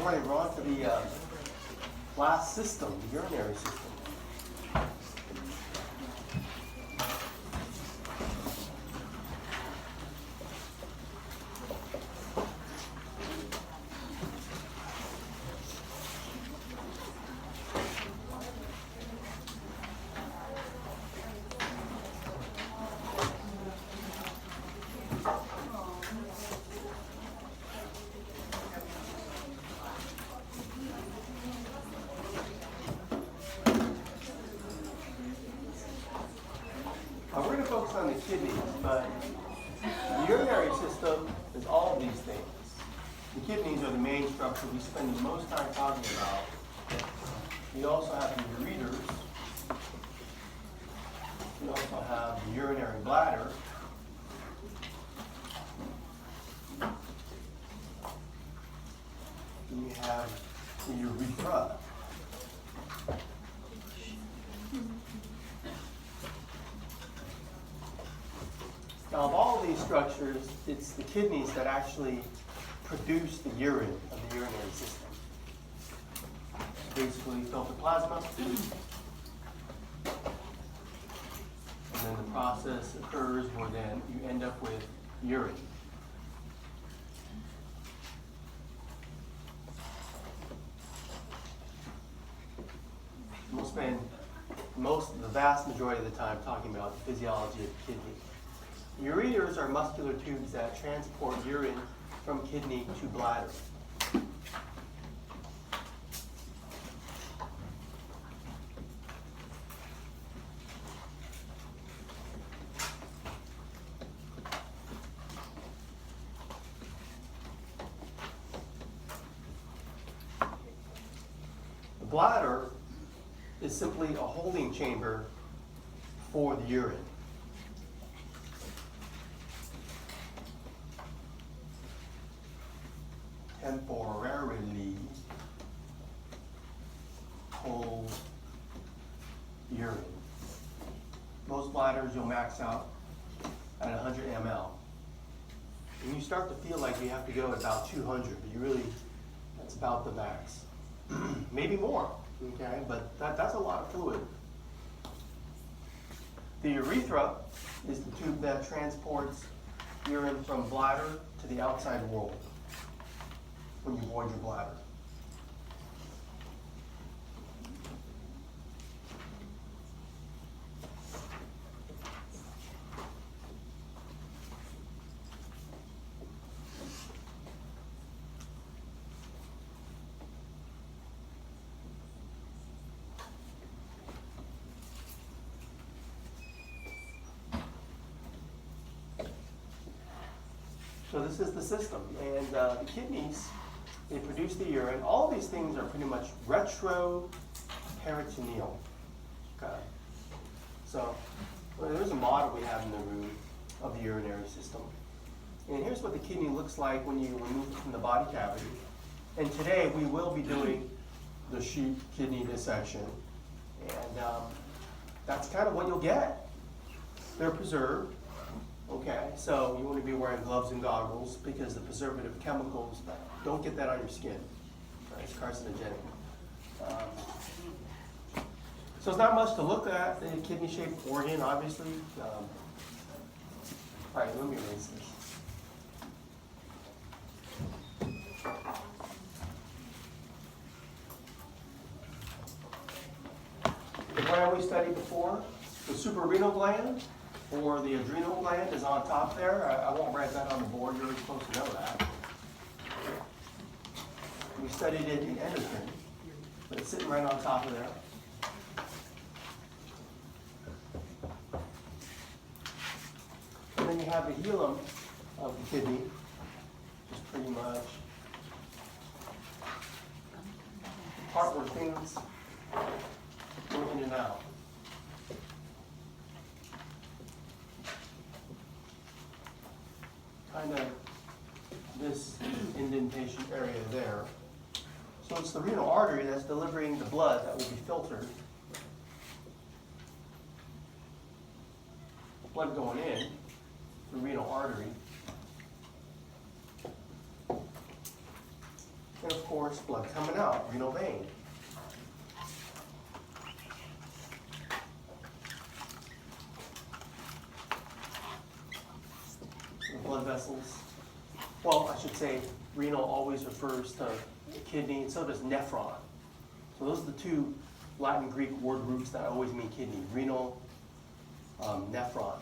morning. We're on to the last system, the urinary system. We're going to focus on the kidneys, but the urinary system is all of these things. The kidneys are the main structure we spend the most time talking about. We also have the ureters. We also have the urinary bladder. We have the urethra. Now, of all of these structures, it's the kidneys that actually produce the urine of the urinary system. Basically, filter plasma, and then the process occurs where then you end up with urine. We'll spend the vast majority of the time talking about the physiology of the kidney. Ureters are muscular tubes that transport urine from kidney to bladder. The bladder is simply a holding chamber for the urine. Temporarily hold urine. Most bladders you'll max out at 100 ml. And you start to feel like you have to go at about 200, but you really, that's about the max. Maybe more, okay? But that's a lot of fluid. The urethra is the tube that transports urine from bladder to the outside world when you void your bladder. So this is the system, and the kidneys, they produce the urine. All of these things are pretty much retroperitoneal. Okay. So there's a model we have in the room of the urinary system. And here's what the kidney looks like when you remove it from the body cavity. And today we will be doing the sheep kidney dissection. And that's kind of what you'll get. They're preserved. Okay, so you want to be wearing gloves and goggles because the preservative chemicals, don't get that on your skin. Right? It's carcinogenic. So it's not much to look at. The kidney-shaped organ, obviously. All right, let me erase this. The gland we studied before, the suprarenal gland, or the adrenal gland is on top there. I won't write that on the board. You're supposed to know that. We studied it in endocrine, but it's sitting right on top of there. And then you have the hilum of the kidney, which is pretty much the part where things go in and out. Kind of this indentation area there. So it's the renal artery that's delivering the blood that will be filtered. Blood going in, the renal artery. And And of course, blood coming out, renal vein. Blood vessels. Well, I should say renal always refers to kidney, and so does nephron. So those are the two Latin Greek word roots that always mean kidney, renal, nephron.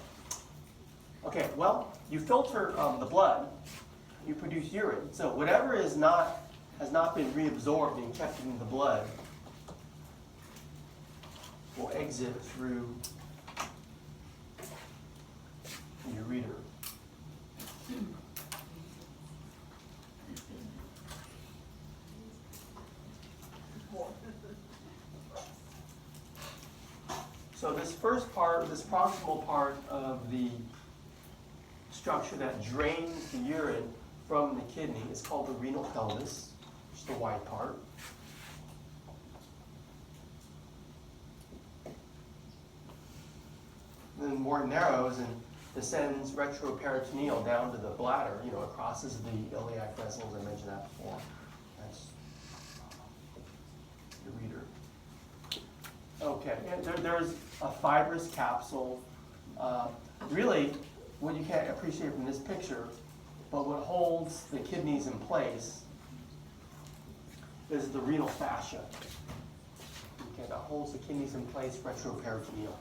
Okay, well, you filter the blood, you produce urine. So whatever has not been reabsorbed and kept in the blood will exit through your ureter. So this first part, this proximal part of the structure that drains the urine from the kidney is called the renal pelvis, which is the white part. And then more narrows and descends retroperitoneal down to the bladder, it crosses the iliac vessels, I mentioned that before. That's the ureter. Okay, and there's a fibrous capsule. Really, what you can't appreciate from this picture, but what holds the kidneys in place is the renal fascia. Okay, that holds the kidneys in place retroperitoneal.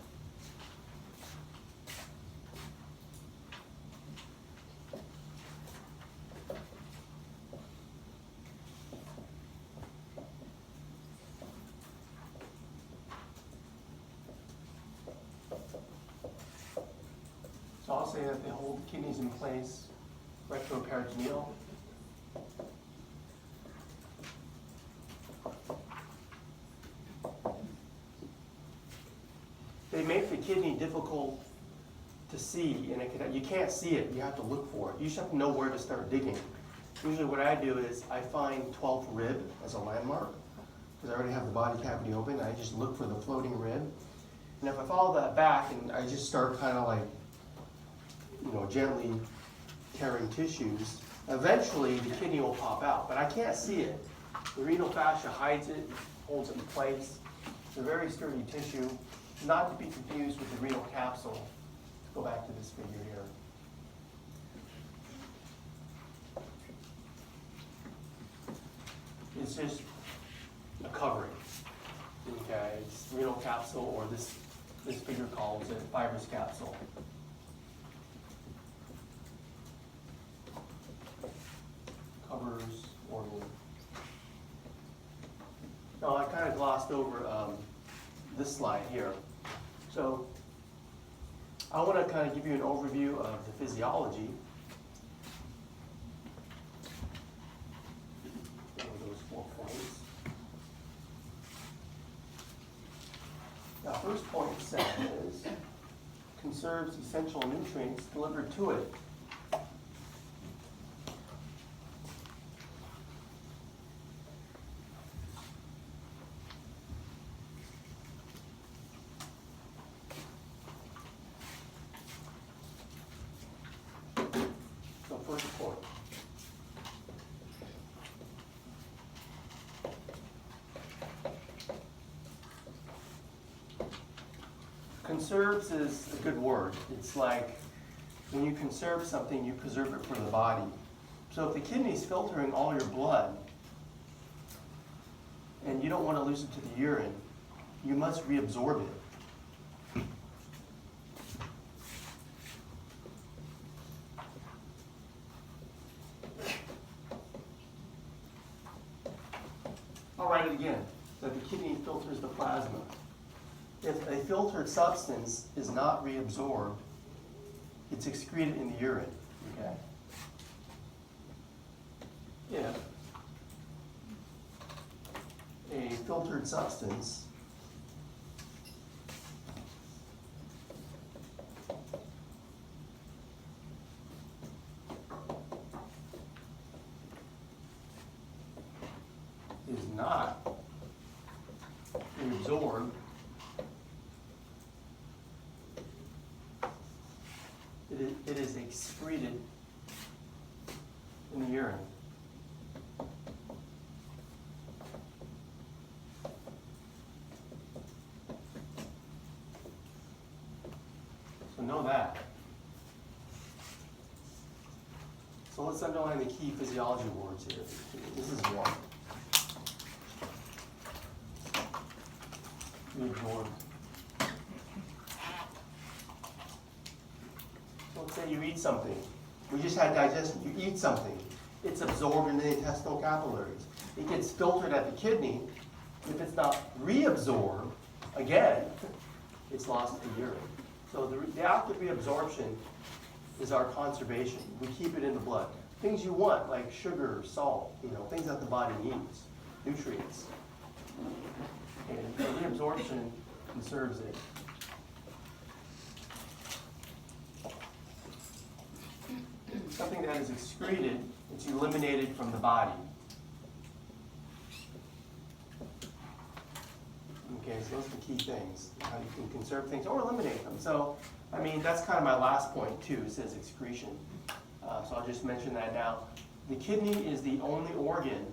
So I'll say that they hold the kidneys in place retroperitoneal. They make the kidney difficult to see, and you can't see it, you have to look for it. You just have to know where to start digging. Usually what I do is I find 12th rib as a landmark, because I already have the body cavity open. I just look for the floating rib. And if I follow that back and I just start kind of like, gently tearing tissues, eventually the kidney will pop out, but I can't see it. The renal fascia hides it, holds it in place. It's a very sturdy tissue, not to be confused with the renal capsule. Let's go back to this figure here. It's just a covering. Okay, it's renal capsule, or this figure calls it fibrous capsule. Covers organ. Now I kind of glossed over this slide here. So I want to kind of give you an overview of the physiology. Those 4 points. Now, first point says conserves essential nutrients delivered to it. Conserves is a good word. It's like when you conserve something, you preserve it for the body. So if the kidney's filtering all your blood and you don't want to lose it to the urine, you must reabsorb it. I'll write it again, that the kidney filters the plasma. If a filtered substance is not reabsorbed, it's excreted in the urine. Okay? If a filtered substance is not reabsorbed, it is excreted in the urine. So know that. So let's underline the key physiology words here. This is one. Reabsorb. So let's say you eat something. We just had digestion. You eat something. It's absorbed in the intestinal capillaries. It gets filtered at the kidney. If it's not reabsorbed, again, it's lost to urine. So the act of reabsorption is our conservation. We keep it in the blood. Things you want, like sugar, salt, things that the body needs, nutrients. And so reabsorption conserves it. Something that is excreted, it's eliminated from the body. Okay, so those are the key things, how you can conserve things or eliminate them. So, that's kind of my last point too, it says excretion. So I'll just mention that now. The kidney is the only organ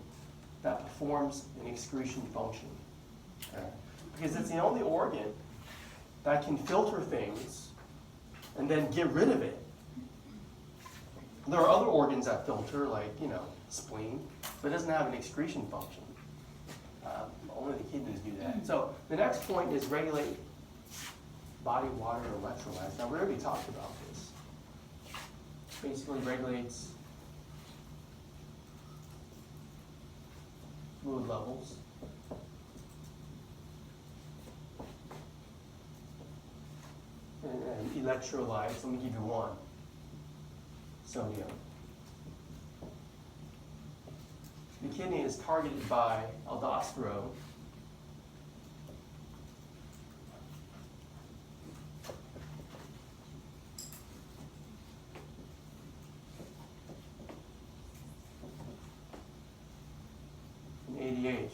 that performs an excretion function. Okay? Because it's the only organ that can filter things and then get rid of it. There are other organs that filter, like, spleen, but it doesn't have an excretion function. Only the kidneys do that. So the next point is regulate body water electrolytes. Now we already talked about this. Basically regulates fluid levels. And electrolytes, let me give you one. Sodium. The kidney is targeted by aldosterone. And ADH.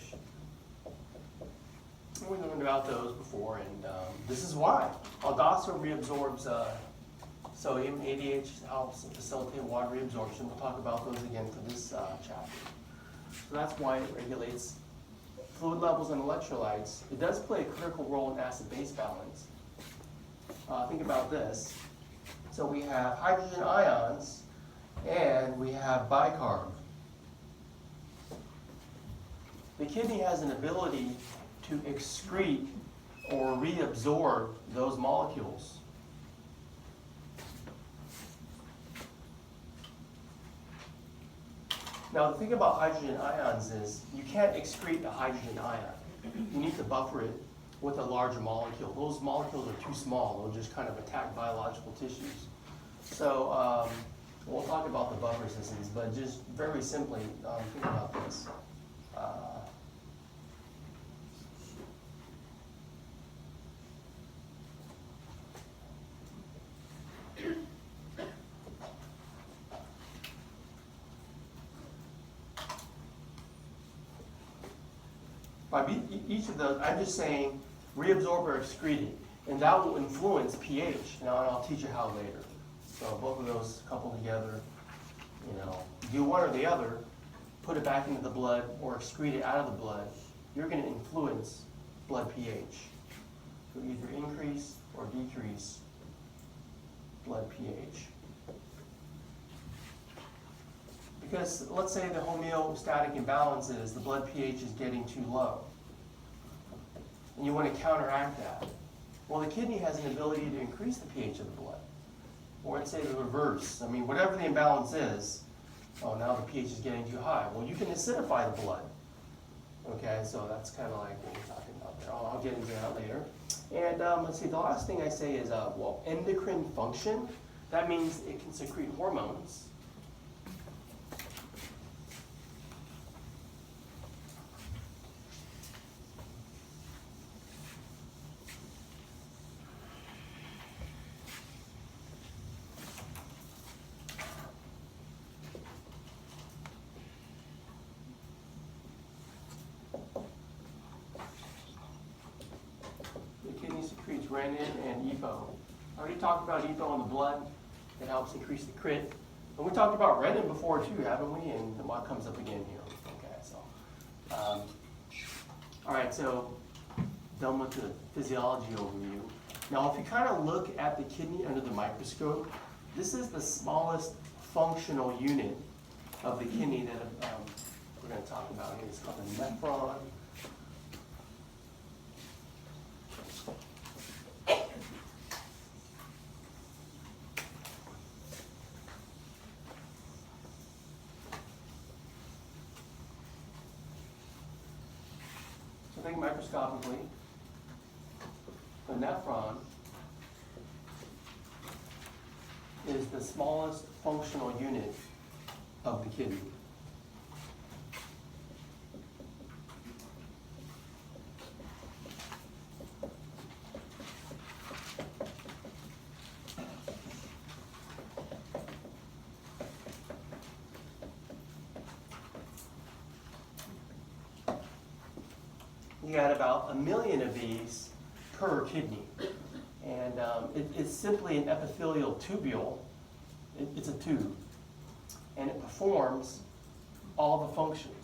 We learned about those before, and this is why. Aldosterone reabsorbs sodium. ADH helps facilitate water reabsorption. We'll talk about those again for this chapter. So that's why it regulates fluid levels and electrolytes. It does play a critical role in acid-base balance. Think about this. So we have hydrogen ions and we have bicarb. The kidney has an ability to excrete or reabsorb those molecules. Now, the thing about hydrogen ions is you can't excrete a hydrogen ion. You need to buffer it with a larger molecule. Those molecules are too small. They'll just kind of attack biological tissues. So we'll talk about the buffer systems, but just very simply, think about this. By each of those, I'm just saying reabsorb or excreted, and that will influence pH. Now, and I'll teach you how later. So both of those coupled together, do one or the other, put it back into the blood or excrete it out of the blood, you're going to influence blood pH. So either increase or decrease blood pH. Because let's say the homeostatic imbalance is the blood pH is getting too low. And you want to counteract that. Well, the kidney has an ability to increase the pH of the blood. Or let's say the reverse. Whatever the imbalance is, now the pH is getting too high. Well, you can acidify the blood. Okay, so that's kind of like what we're talking about there. I'll get into that later. And let's see, the last thing I say is, endocrine function. That means it can secrete hormones. Renin and EPO. I already talked about EPO in the blood. It helps increase the crit. And we talked about renin before too, haven't we? And what comes up again here. Okay, so. All right, so done with the physiology overview. Now, if you kind of look at the kidney under the microscope, this is the smallest functional unit of the kidney that we're going to talk about here. It's called the nephron. So think microscopically, the nephron is the smallest functional unit of the kidney. You got about 1 million of these per kidney. And it's simply an epithelial tubule. It's a tube. And it performs all the functions.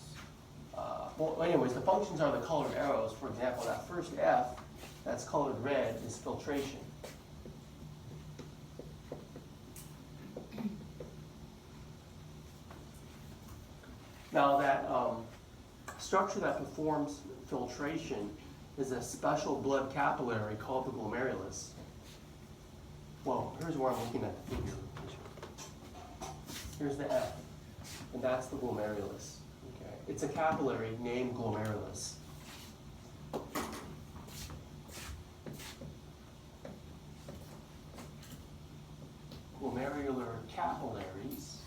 Well, anyways, the functions are the colored arrows. For example, that first F, that's colored red, is filtration. Now that structure that performs filtration is a special blood capillary called the glomerulus. Well, here's where I'm looking at the figure. Here's the F, and that's the glomerulus. Okay. It's a capillary named glomerulus. Glomerular capillaries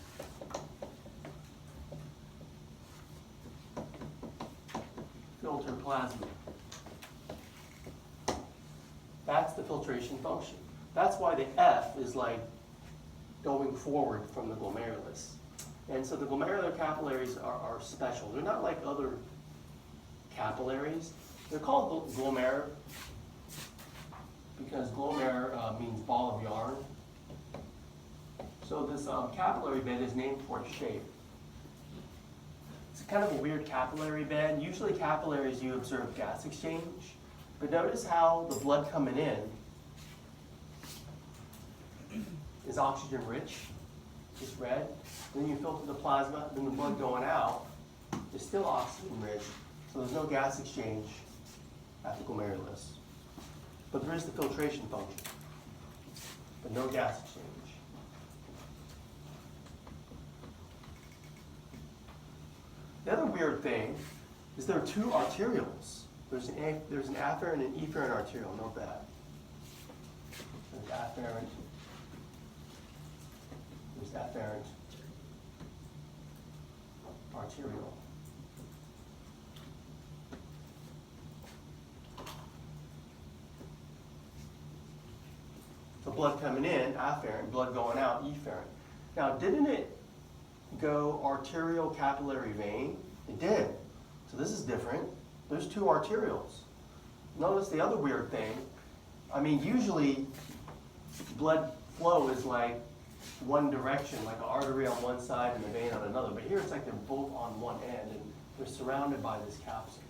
filter plasma. That's the filtration function. That's why the F is like going forward from the glomerulus. And so the glomerular capillaries are special. They're not like other capillaries. They're called glomer because glomer means ball of yarn. So this capillary bed is named for its shape. It's kind of a weird capillary bed. Usually capillaries you observe gas exchange, but notice how the blood coming in is oxygen rich, it's red. Then you filter the plasma, then the blood going out is still oxygen rich, so there's no gas exchange at the glomerulus. But there is the filtration function, but no gas exchange. The other weird thing is there are two arterioles. There's an afferent and an efferent arteriole, note that. There's afferent. There's afferent arteriole. So blood coming in, afferent, blood going out, efferent. Now, didn't it go arterial capillary vein? It did. So this is different. There's two arterioles. Notice the other weird thing. I mean, usually blood flow is like one direction, like an artery on one side and a vein on another. But here it's like they're both on one end and they're surrounded by this capsule.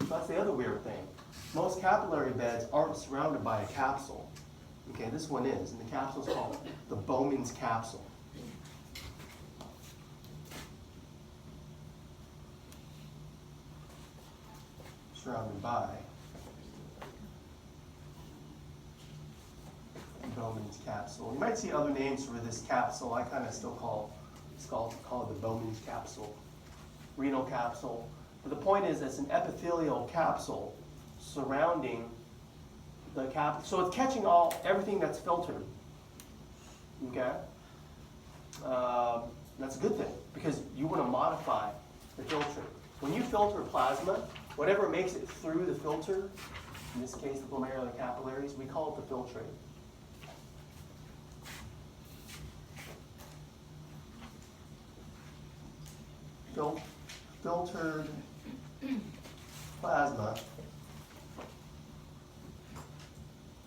So that's the other weird thing. Most capillary beds aren't surrounded by a capsule. Okay, this one is, and the capsule is called the Bowman's capsule. Surrounded by Bowman's capsule. You might see other names for this capsule. I kind of still call it the Bowman's capsule, renal capsule. But the point is, it's an epithelial capsule surrounding the capsule. So it's catching everything that's filtered. Okay, that's a good thing because you want to modify the filter. When you filter plasma, whatever makes it through the filter, in this case the glomerular capillaries, we call it the filtrate. Filtered plasma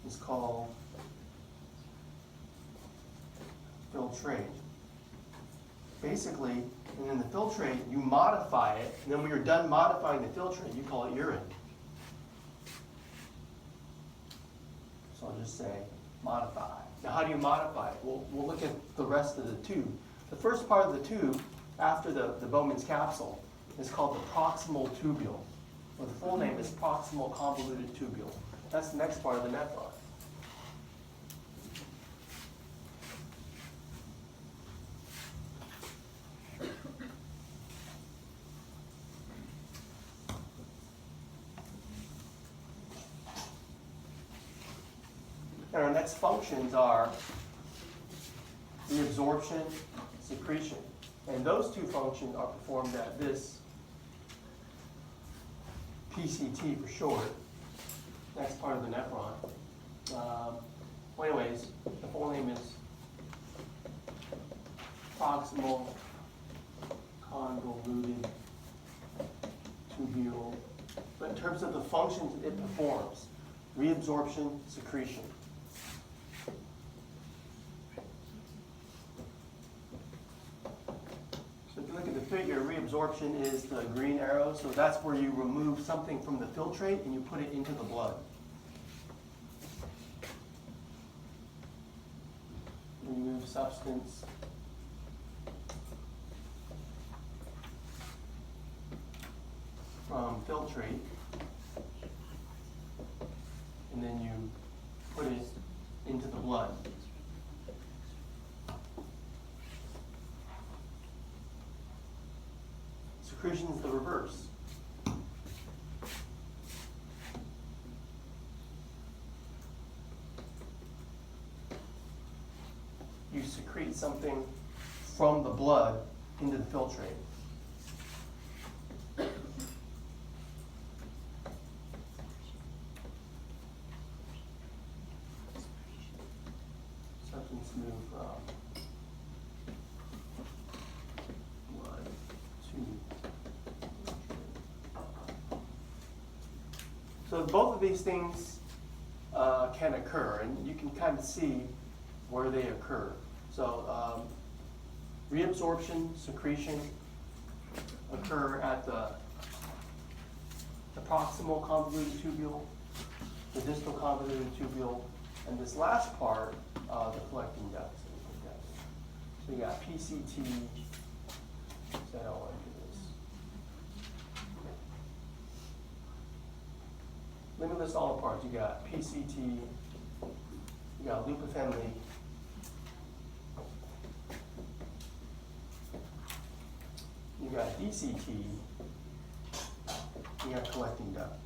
is called filtrate. Basically, and in the filtrate, you modify it, and then when you're done modifying the filtrate, you call it urine. So I'll just say modify. Now how do you modify it? We'll look at the rest of the tube. The first part of the tube, after the Bowman's capsule, is called the proximal tubule. Well, the full name is proximal convoluted tubule. That's the next part of the nephron. And our next functions are reabsorption, secretion. And those two functions are performed at this PCT for short. Next part of the nephron. Well, anyways, the full name is proximal convoluted tubule. But in terms of the functions it performs, reabsorption, secretion. So if you look at the figure, reabsorption is the green arrow, so that's where you remove something from the filtrate and you put it into the blood. Remove substance from filtrate, and then you put it into the blood. Secretion is the reverse. You secrete something from the blood into the filtrate. Substance move from blood to filtrate. So both of these things can occur, and you can kind of see where they occur. So reabsorption, secretion occur at the proximal convoluted tubule, the distal convoluted tubule, and this last part, the collecting ducts. So you got PCT, set all into this. Let me list all the parts. You got PCT, you got loop of Henle, you got DCT, you got collecting duct.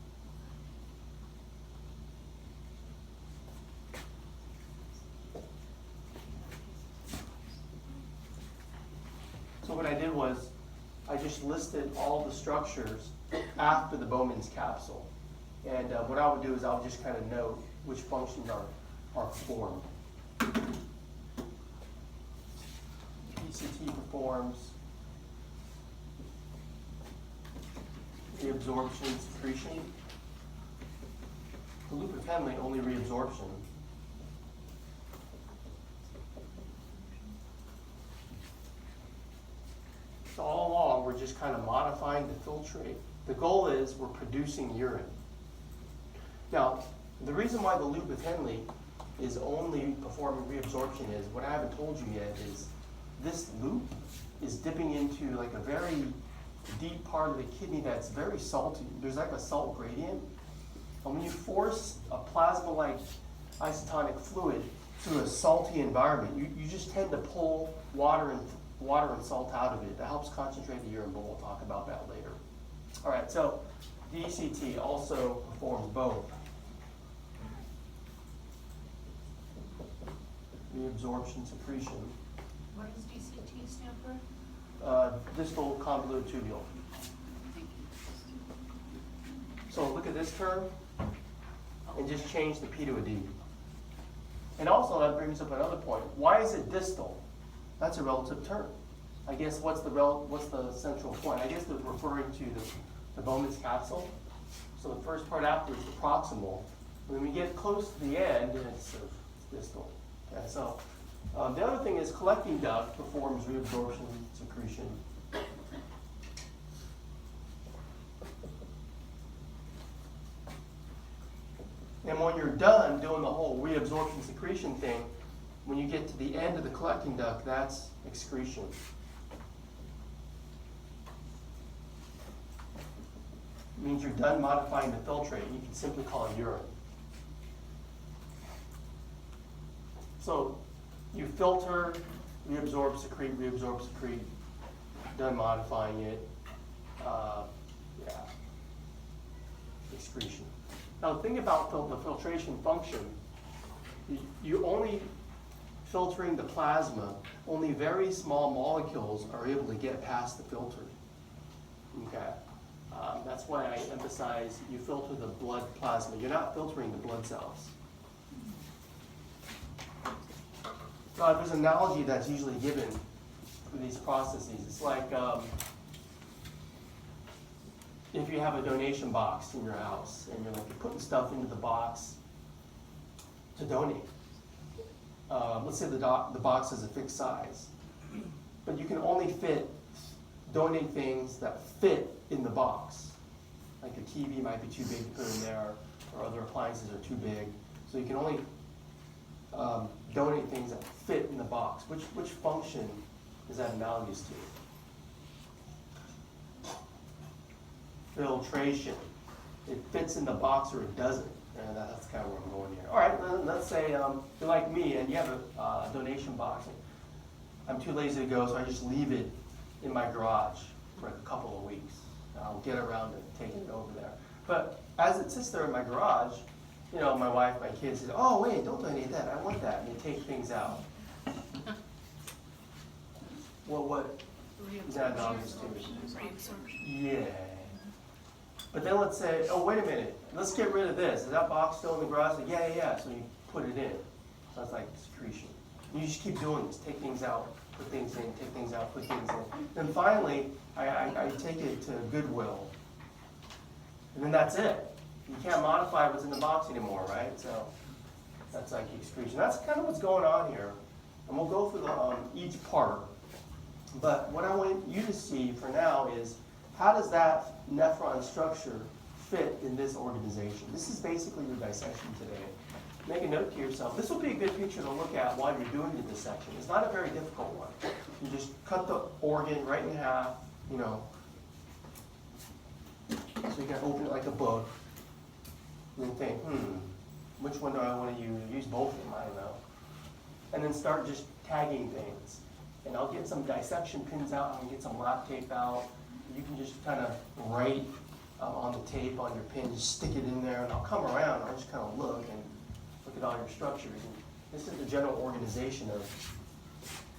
So what I did was, I just listed all the structures after the Bowman's capsule. And what I would do is I would just kind of note which functions are performed. PCT performs reabsorption, secretion. The loop of Henle, only reabsorption. So all along, we're just kind of modifying the filtrate. The goal is we're producing urine. Now, the reason why the loop of Henle is only performing reabsorption is, what I haven't told you yet is, this loop is dipping into like a very deep part of the kidney that's very salty. There's like a salt gradient. And when you force a plasma-like isotonic fluid through a salty environment, you just tend to pull water and salt out of it. That helps concentrate the urine, but we'll talk about that later. All right, so DCT also performs both reabsorption, secretion. What does DCT stand for? Distal convoluted tubule. So look at this term and just change the P to a D. And also that brings up another point. Why is it distal? That's a relative term. I guess what's the central point? I guess they're referring to the Bowman's capsule. So the first part after is the proximal. When we get close to the end, it's distal. Okay, so the other thing is collecting duct performs reabsorption, secretion. And when you're done doing the whole reabsorption, secretion thing, when you get to the end of the collecting duct, that's excretion. It means you're done modifying the filtrate. You can simply call it urine. So you filter, reabsorb, secrete, done modifying it. Yeah, excretion. Now the thing about the filtration function, you only filtering the plasma, only very small molecules are able to get past the filter. Okay, that's why I emphasize you filter the blood plasma. You're not filtering the blood cells. There's an analogy that's usually given for these processes. It's like if you have a donation box in your house and you're putting stuff into the box to donate. Let's say the box is a fixed size, but you can only donate things that fit in the box. Like a TV might be too big to put in there, or other appliances are too big. So you can only donate things that fit in the box. Which function is that analogous to? Filtration. It fits in the box or it doesn't. And that's kind of where I'm going here. All right, let's say you're like me and you have a donation box. I'm too lazy to go, so I just leave it in my garage for a couple of weeks. I'll get around to taking it over there. But as it sits there in my garage, my wife, my kids say, "Oh, wait, don't donate that. I want that." And they take things out. Well, what is that analogous to? Reabsorption. Yeah. But then let's say, oh, wait a minute, let's get rid of this. Is that box still in the garage? Like, yeah. So you put it in. So that's like secretion. You just keep doing this. Take things out, put things in, take things out, put things in. Then finally, I take it to Goodwill. And then that's it. You can't modify what's in the box anymore, right? So that's like excretion. That's kind of what's going on here. And we'll go through each part. But what I want you to see for now is, how does that nephron structure fit in this organization? This is basically your dissection today. Make a note to yourself. This will be a good picture to look at while you're doing the dissection. It's not a very difficult one. You just cut the organ right in half, so you can open it like a book, and then think, which one do I want to use? Use both of them, I don't know. And then start just tagging things. And I'll get some dissection pins out, I'll get some lap tape out. You can just kind of write on the tape on your pin, just stick it in there, and I'll come around, I'll just kind of look at all your structures. And this is the general organization of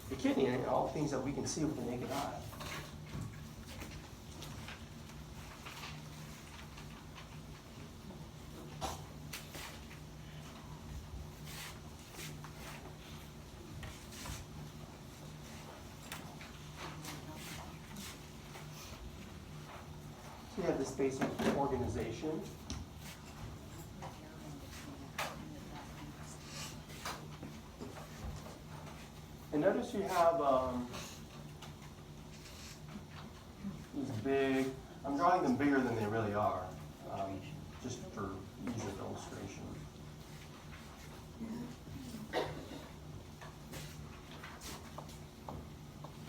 the kidney and all things that we can see with the naked eye. We have this basic organization. And notice you have these big, I'm drawing them bigger than they really are, just for ease of illustration.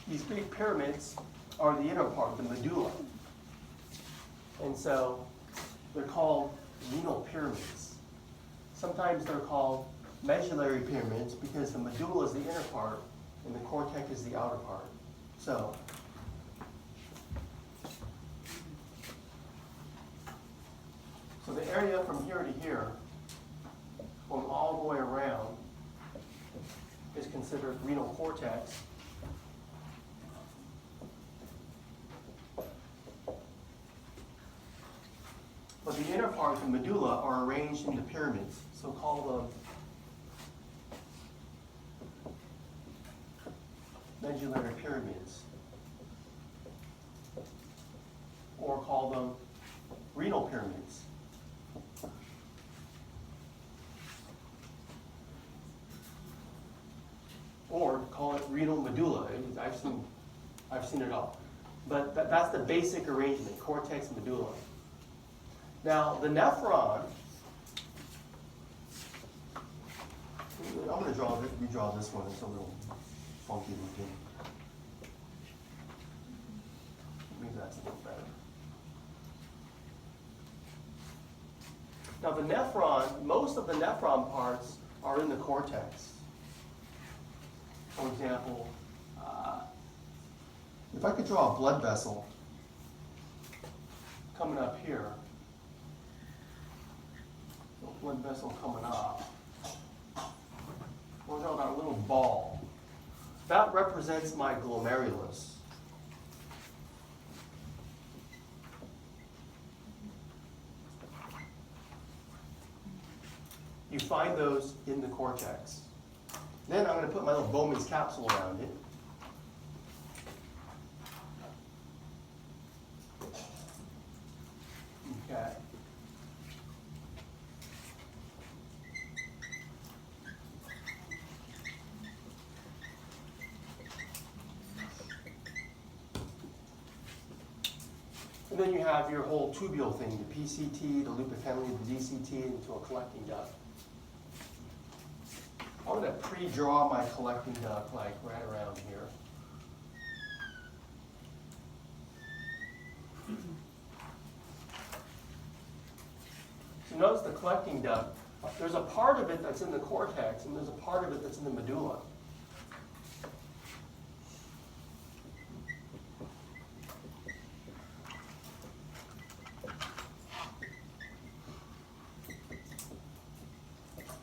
These big pyramids are the inner part, the medulla. And so they're called renal pyramids. Sometimes they're called medullary pyramids because the medulla is the inner part and the cortex is the outer part. So the area from here to here, going all the way around, is considered renal cortex. But the inner part, the medulla, are arranged into pyramids. So call them medullary pyramids. Or call them renal pyramids. Or call it renal medulla. I've seen it all. But that's the basic arrangement, cortex, medulla. Now, the nephron, I'm gonna redraw this one. It's a little funky looking. Maybe that's a little better. Now the nephron, most of the nephron parts are in the cortex. For example, if I could draw a blood vessel coming up here, a blood vessel coming up, we'll draw that little ball. That represents my glomerulus. You find those in the cortex. Then I'm going to put my little Bowman's capsule around it. Okay. And then you have your whole tubule thing, the PCT, the loop of Henle, the DCT, into a collecting duct. I'm going to pre-draw my collecting duct like right around here. So notice the collecting duct. There's a part of it that's in the cortex, and there's a part of it that's in the medulla.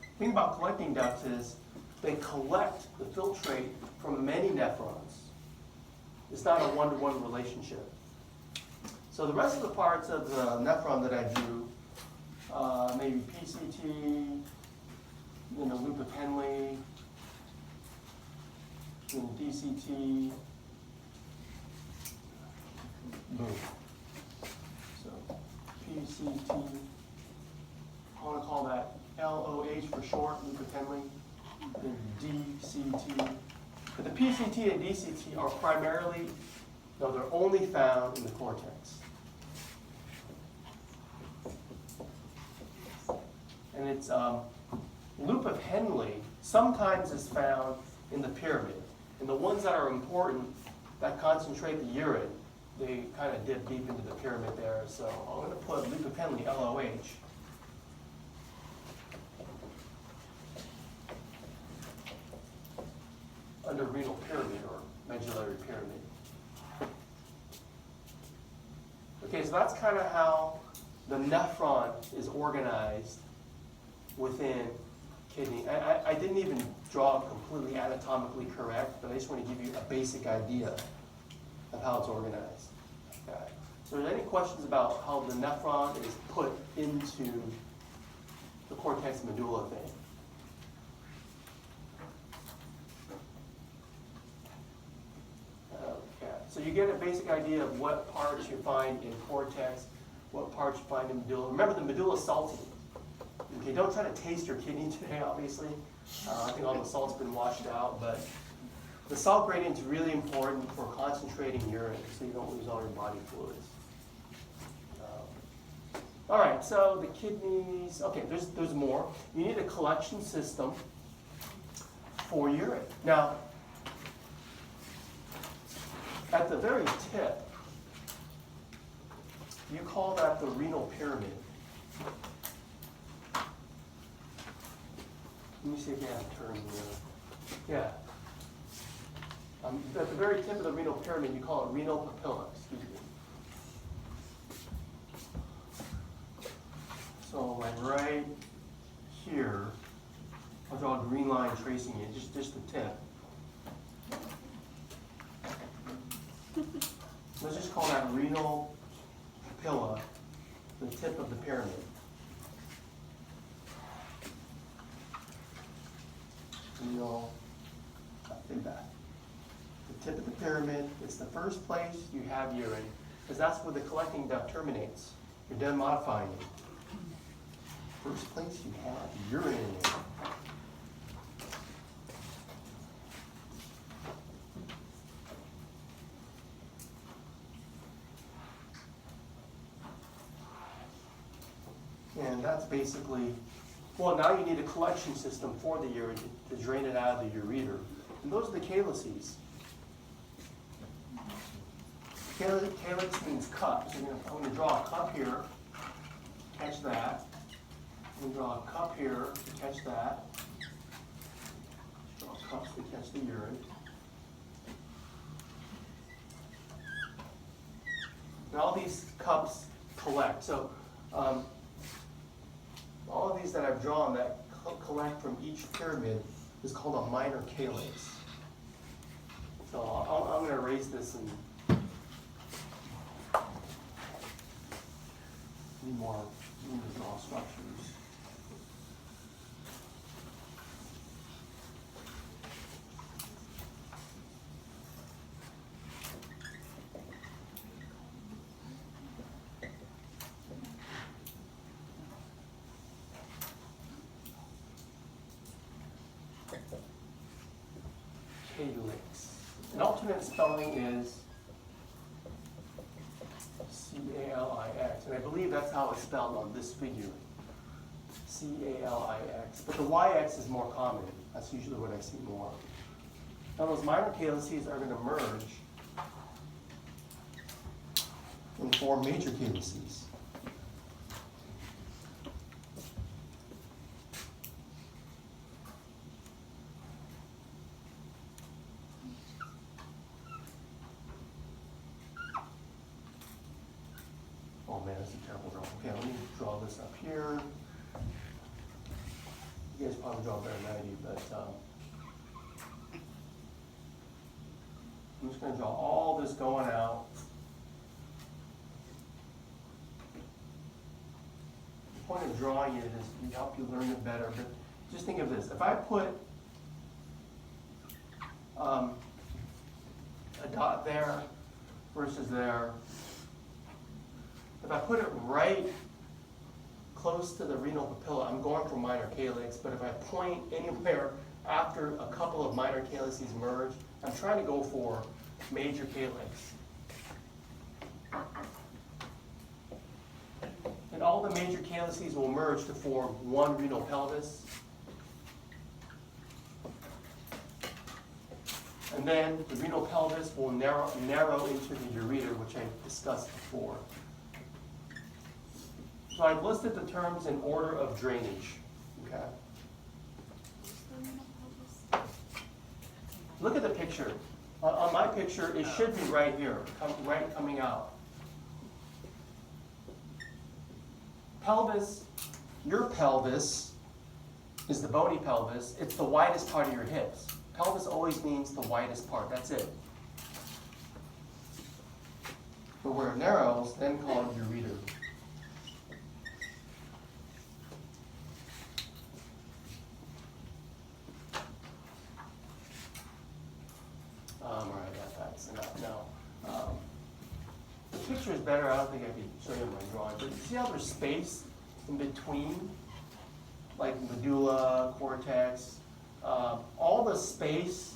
The thing about collecting ducts is they collect the filtrate from many nephrons. It's not a one-to-one relationship. So the rest of the parts of the nephron that I drew, maybe PCT, then the loop of Henle, then DCT, boom. So PCT, I want to call that LOH for short, loop of Henle, then DCT. But the PCT and DCT are primarily, no, they're only found in the cortex. And it's loop of Henle sometimes is found in the pyramid. And the ones that are important, that concentrate the urine, they kind of dip deep into the pyramid there. So I'm going to put loop of Henle, LOH. Under renal pyramid or medullary pyramid. Okay, so that's kind of how the nephron is organized within kidney. I didn't even draw it completely anatomically correct, but I just want to give you a basic idea of how it's organized. Okay. So are there any questions about how the nephron is put into the cortex medulla thing? So you get a basic idea of what parts you find in cortex, what parts you find in medulla. Remember, the medulla is salty. Okay, don't try to taste your kidney today, obviously. I think all the salt's been washed out, but the salt gradient is really important for concentrating urine so you don't lose all your body fluids. All right, so the kidneys, okay, there's more. You need a collection system for urine. Now, at the very tip, you call that the renal pyramid. Let me see if you have a term here. Yeah. At the very tip of the renal pyramid, you call it renal papilla, excuse me. So like right here, I'll draw a green line tracing it, just the tip. Let's just call that renal papilla, the tip of the pyramid. Renal papilla. The tip of the pyramid, it's the first place you have urine, because that's where the collecting duct terminates. You're done modifying it. First place you have urine in it. And that's basically Well, now you need a collection system for the urine to drain it out of the ureter. And those are the calyces. Calyx means cup. So I'm going to draw a cup here, catch that. I'm going to draw a cup here to catch that. Draw cups to catch the urine. And all these cups collect. So all of these that I've drawn that collect from each pyramid is called a minor calyx. So I'm going to erase this and need more to draw structures. Calyx. An alternate spelling is C-A-L-I-X, and I believe that's how it's spelled on this figure. C-A-L-I-X. But the Y-X is more common. That's usually what I see more. Now those minor calyces are going to merge and form major calyces. Oh man, that's a terrible drawing. Okay, let me draw this up here. You guys probably draw better than I do, but I'm just going to draw all this going out. The point of drawing it is to help you learn it better, but just think of this. If I put a dot there versus there, if I put it right close to the renal papilla, I'm going for minor calyx, but if I point anywhere after a couple of minor calyces merge, I'm trying to go for major calyx. And all the major calyces will merge to form one renal pelvis. And then the renal pelvis will narrow into the ureter, which I discussed before. So I've listed the terms in order of drainage, okay? Look at the picture. On my picture, it should be right here, right coming out. Pelvis, your pelvis is the bony pelvis. It's the widest part of your hips. Pelvis always means the widest part, that's it. But where it narrows, then called ureter. All right, that's enough now. The picture is better. I don't think I can show you my drawing, but you see how there's space in between, like medulla, cortex, all the space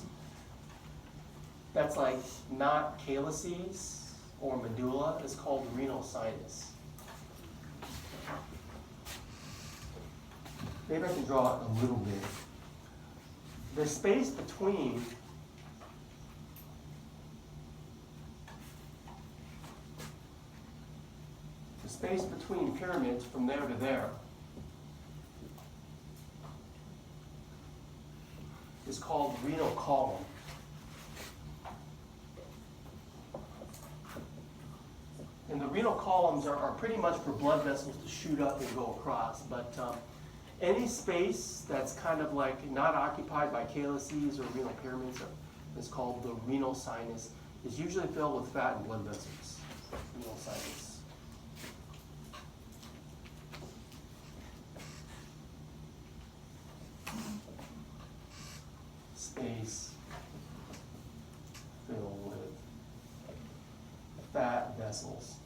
that's like not calyces or medulla is called renal sinus. Maybe I can draw it a little bit. The space between pyramids from there to there is called renal column. And the renal columns are pretty much for blood vessels to shoot up and go across, but any space that's kind of like not occupied by calyces or renal pyramids is called the renal sinus. It's usually filled with fat and blood vessels. Renal sinus. Space filled with fat vessels.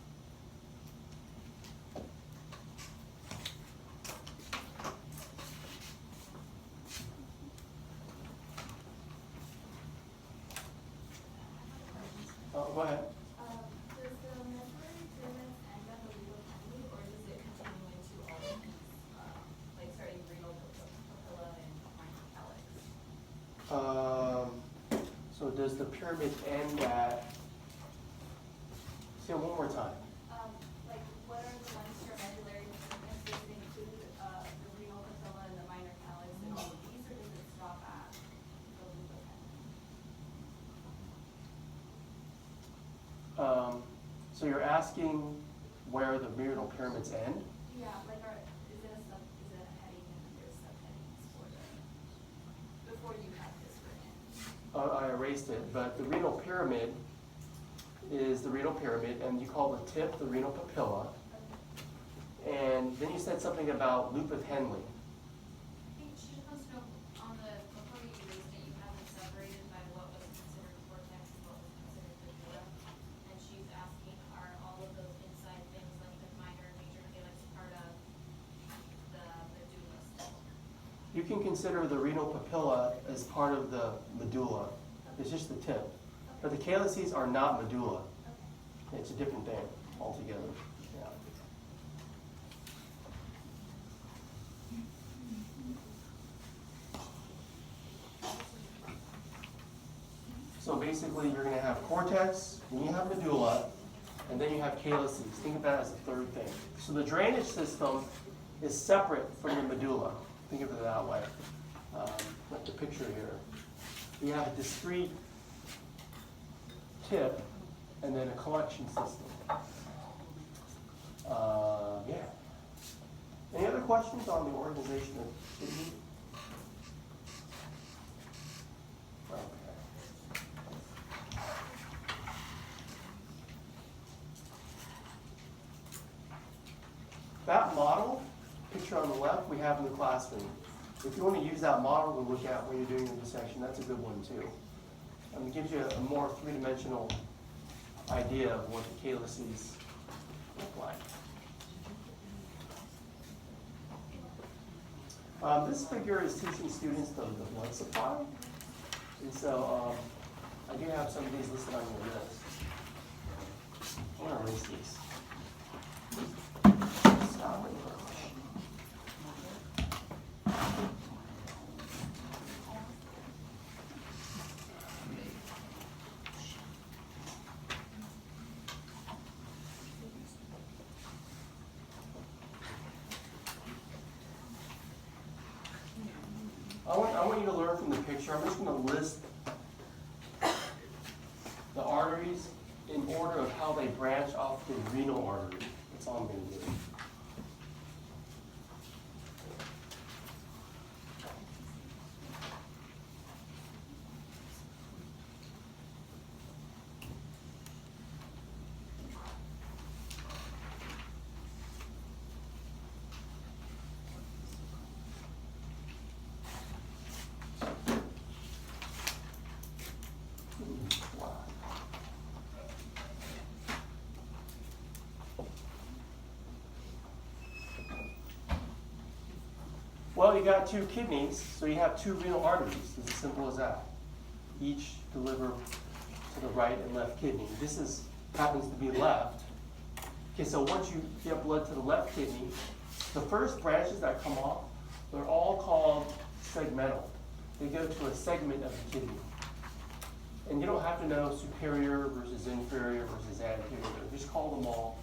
Go ahead. Does the Medullary Pyramids end on the renal kidney, or does it continue into all of these, like starting renal So does the pyramid end at, say it one more time. Like, what are the ones for medullary pyramids? Does it include the renal papilla and the minor calyx and all of these, or does it stop at the loop of So you're asking where the renal pyramids end? Yeah, like, is it a heading and there's subheadings for before you have this written? I erased it, but the renal pyramid is the renal pyramid, and you call the tip the renal papilla. And then you said something about loop of Henle. I think she just wants to know on the, before you erased it, you have it separated by what was considered cortex and what was considered medulla. And she's asking, are all of those inside things like the minor and major calyx part of the medulla still? You can consider the renal papilla as part of the medulla. It's just the tip. But the calyces are not medulla. It's a different thing altogether. Yeah. So basically, you're going to have cortex, then you have medulla, and then you have calyces. Think of that as a third thing. So the drainage system is separate from the medulla. Think of it that way. Like the picture here. You have a discrete tip and then a collection system. Yeah. Any other questions on the organization of kidney? Okay. That model, picture on the left, we have in the classroom. If you want to use that model to look at when you're doing the dissection, that's a good one too. It gives you a more three-dimensional idea of what the calyces look like. This figure is teaching students the blood supply. And so I do have some of these listed on your list. I'm going to erase these. Stop it. I want you to learn from the picture. I'm just going to list the arteries in order of how they branch off the renal artery. That's all I'm going to do. Well, you got two kidneys, so you have two renal arteries. It's as simple as that. Each deliver to the right and left kidney. This happens to be left. Okay, so once you get blood to the left kidney, the first branches that come off, they're all called segmental. They go to a segment of the kidney. And you don't have to know superior versus inferior versus anterior. Just call them all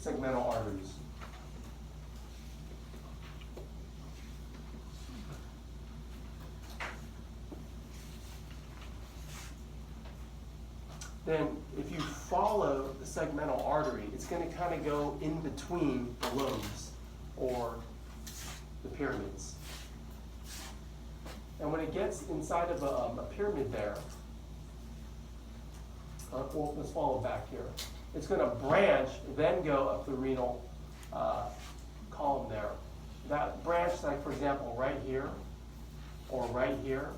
segmental arteries. Then if you follow the segmental artery, it's going to kind of go in between the lobes or the pyramids. And when it gets inside of a pyramid there, well, let's follow back here. It's going to branch, then go up the renal column there. That branch, like for example, right here or right here,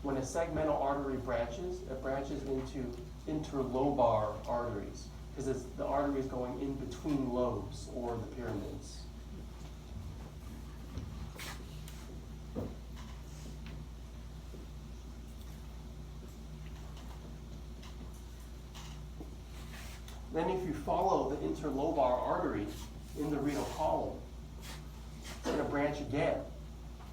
when a segmental artery branches, it branches into interlobar arteries, because it's the arteries going in between lobes or the pyramids. Then if you follow the interlobar artery in the renal column, it's going to branch again.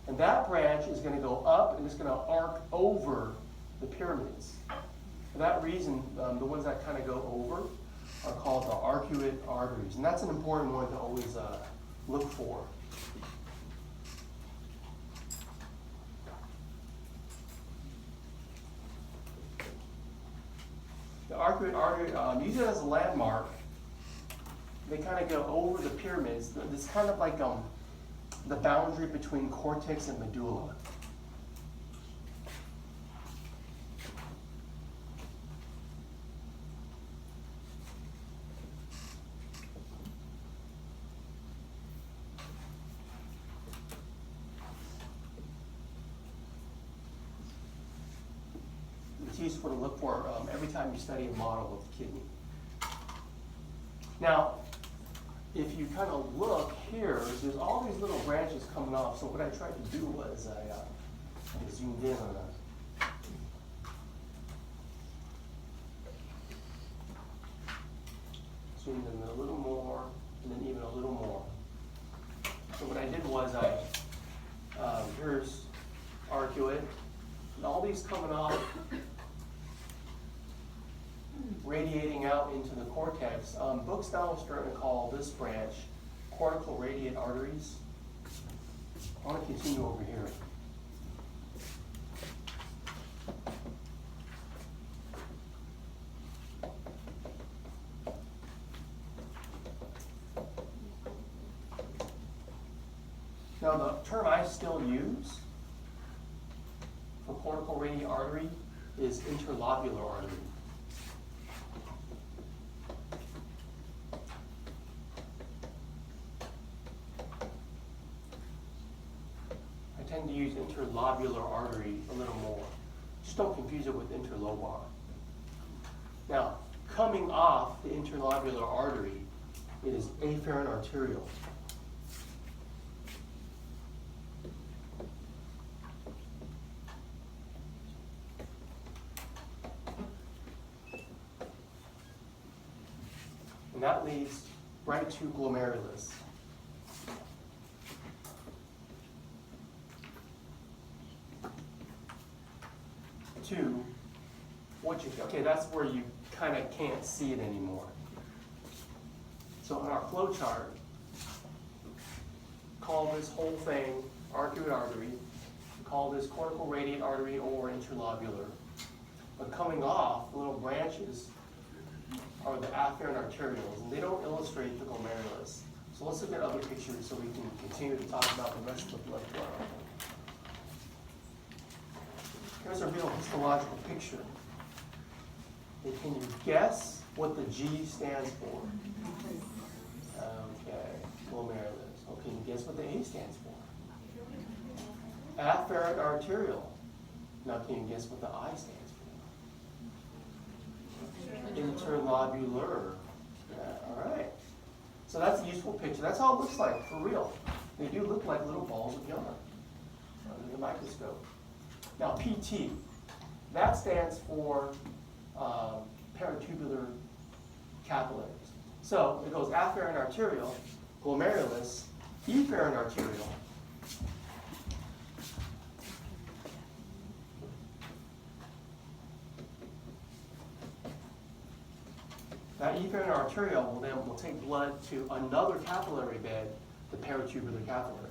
And that branch is going to go up and it's going to arc over the pyramids. For that reason, the ones that kind of go over are called the arcuate arteries. And that's an important one to always look for. The arcuate artery, use it as a landmark. They kind of go over the pyramids. It's kind of like the boundary between cortex and medulla. It's useful to look for every time you study a model of the kidney. Now, if you kind of look here, there's all these little branches coming off. So what I tried to do was I zoomed in on that. Zoomed in a little more, and then even a little more. So what I did was here's arcuate, and all these coming off, radiating out into the cortex. Books now are starting to call this branch cortical radiate arteries. I want to continue over here. Now the term I still use for cortical radiate artery is interlobular artery. I tend to use interlobular artery a little more. Just don't confuse it with interlobar. Now, coming off the interlobular artery is afferent arteriole. And that leads right to glomerulus. To what you, okay, that's where you kind of can't see it anymore. So in our flow chart, call this whole thing arcuate artery, call this cortical radiate artery or interlobular. But coming off, the little branches are the afferent arterioles, and they don't illustrate the glomerulus. So let's look at other pictures so we can continue to talk about the rest of the blood flow. Here's a real histological picture. And can you guess what the G stands for? Okay, glomerulus. Oh, can you guess what the A stands for? Afferent arteriole. Now can you guess what the I stands for? Interlobular. Yeah, all right. So that's a useful picture. That's how it looks like, for real. They do look like little balls of yarn under the microscope. Now, PT, that stands for Peritubular Capillaries. So it goes afferent arteriole, glomerulus, efferent arteriole. That efferent arteriole will take blood to another capillary bed, the peritubular capillaries.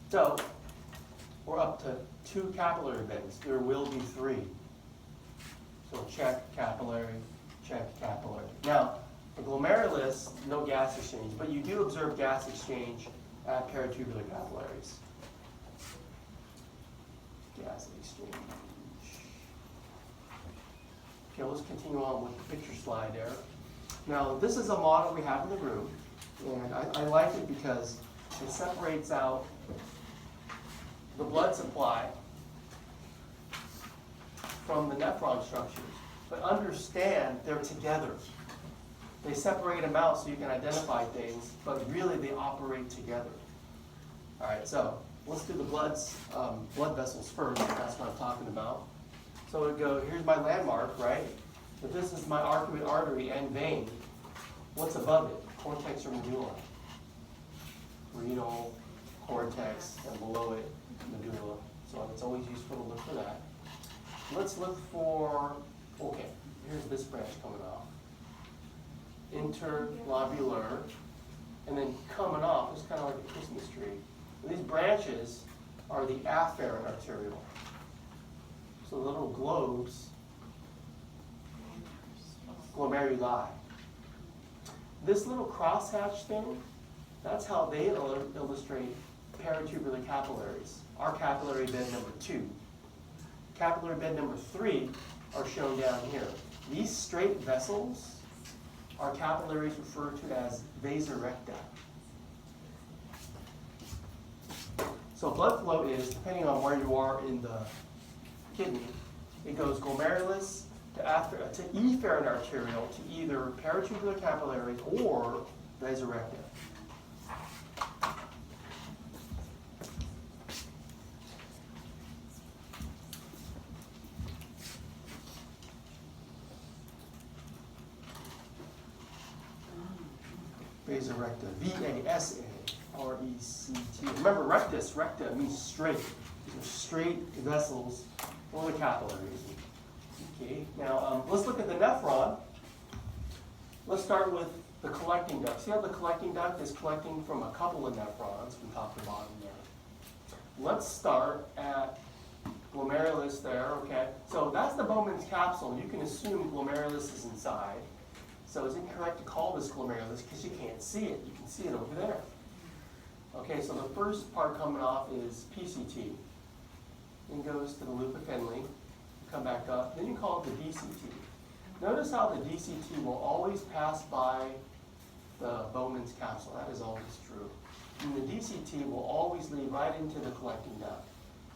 So, we're up to 2 capillary beds. There will be 3. So check capillary, check capillary. Now, the glomerulus, no gas exchange, but you do observe gas exchange at peritubular capillaries. Gas exchange. Okay, let's continue on with the picture slide there. Now, this is a model we have in the room, and I like it because it separates out the blood supply from the nephron structures. But understand they're together. They separate them out so you can identify things, but really they operate together. All right, so let's do the blood vessels first. That's what I'm talking about. So it go, here's my landmark, right? But this is my arcuate artery and vein. What's above it? Cortex or medulla? Renal, cortex, and below it, medulla. So it's always useful to look for that. Let's look for, okay, here's this branch coming off. Interlobular, and then coming off, it's kind of like a Christmas tree. These branches are the afferent arteriole. So the little globes, glomeruli. This little crosshatch thing, that's how they illustrate peritubular capillaries. Our capillary bed number 2. Capillary bed number 3 are shown down here. These straight vessels are capillaries referred to as vasa recta. So blood flow is, depending on where you are in the kidney, it goes glomerulus to efferent arteriole to either peritubular capillaries or vasa recta. Vasa recta, V-A-S-A-R-E-C-T. Remember, recta means straight. These are straight vessels for the capillaries. Okay, now let's look at the nephron. Let's start with the collecting duct. See how the collecting duct is collecting from a couple of nephrons from top to bottom there. Let's start at glomerulus there, okay? So that's the Bowman's capsule. You can assume glomerulus is inside. So it's incorrect to call this glomerulus because you can't see it. You can see it over there. Okay, so the first part coming off is PCT. Then goes to the loop of Henle. Come back up. Then you call it the DCT. Notice how the DCT will always pass by the Bowman's capsule. That is always true. And the DCT will always lead right into the collecting duct.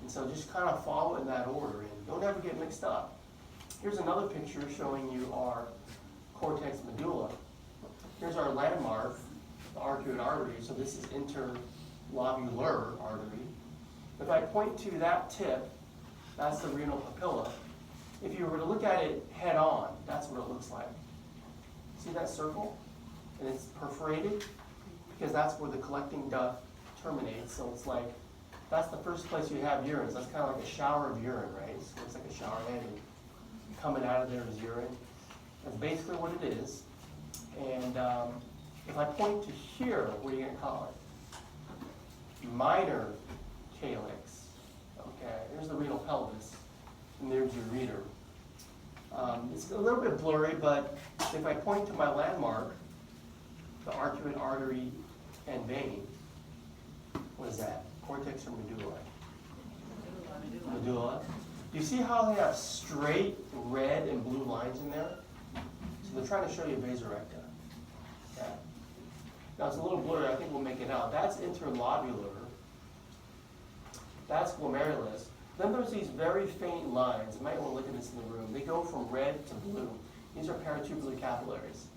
And so just kind of follow in that order and don't ever get mixed up. Here's another picture showing you our cortex medulla. Here's our landmark, the arcuate artery. So this is interlobular artery. If I point to that tip, that's the renal papilla. If you were to look at it head on, that's what it looks like. See that circle? And it's perforated because that's where the collecting duct terminates. So it's like, that's the first place you have urine. So that's kind of like a shower of urine, right? So it's like a shower head and coming out of there is urine. That's basically what it is. And if I point to here, what are you going to call it? Minor calyx. Okay, there's the renal pelvis, and there's your reader. It's a little bit blurry, but if I point to my landmark, the arcuate artery and vein, what is that? Cortex or medulla? Medulla. Do you see how they have straight red and blue lines in there? So they're trying to show you vasa recta. Okay. Now it's a little blurry, I think we'll make it out. That's interlobular. That's glomerulus. Then there's these very faint lines. You might want to look at this in the room. They go from red to blue. These are peritubular capillaries.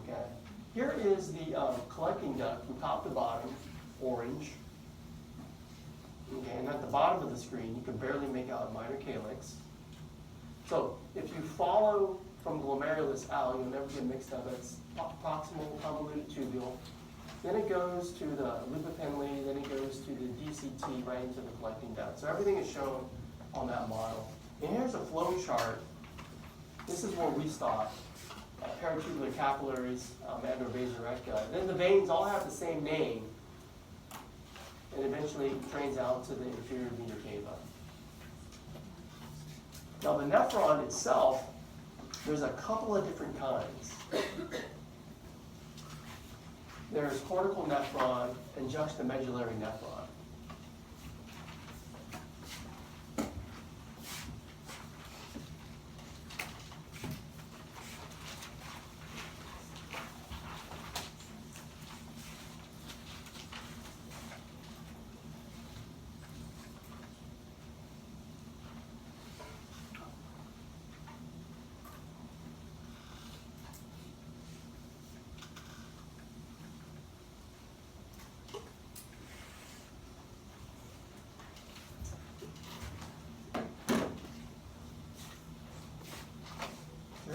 Okay. Here is the collecting duct from top to bottom, orange. Okay, and at the bottom of the screen, you can barely make out minor calyx. So if you follow from glomerulus out, you'll never get mixed up. It's proximal convoluted tubule. Then it goes to the loop of Henle, then it goes to the DCT right into the collecting duct. So everything is shown on that model. And here's a flow chart. This is where we stop. Peritubular capillaries and or vasa recta. Then the veins all have the same name. And eventually it drains out to the inferior vena cava. Now the nephron itself, there's a couple of different kinds. There's cortical nephron and juxtamedullary nephron.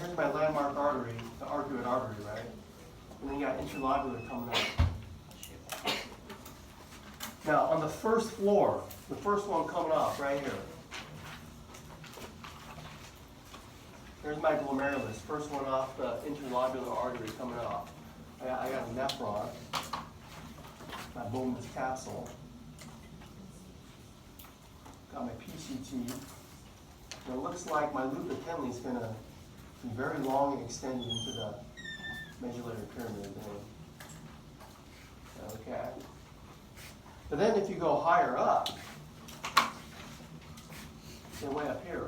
here's my landmark artery, the Arcuate Artery, right? And then you got interlobular coming up. Now, on the first floor, the first one coming off right here. Here's my glomerulus, first one off the interlobular artery coming off. I got a nephron, my Bowman's capsule, got my PCT. And it looks like my loop of Henle is going to be very long and extended into the medullary pyramid vein. Okay. But then if you go higher up, then way up here,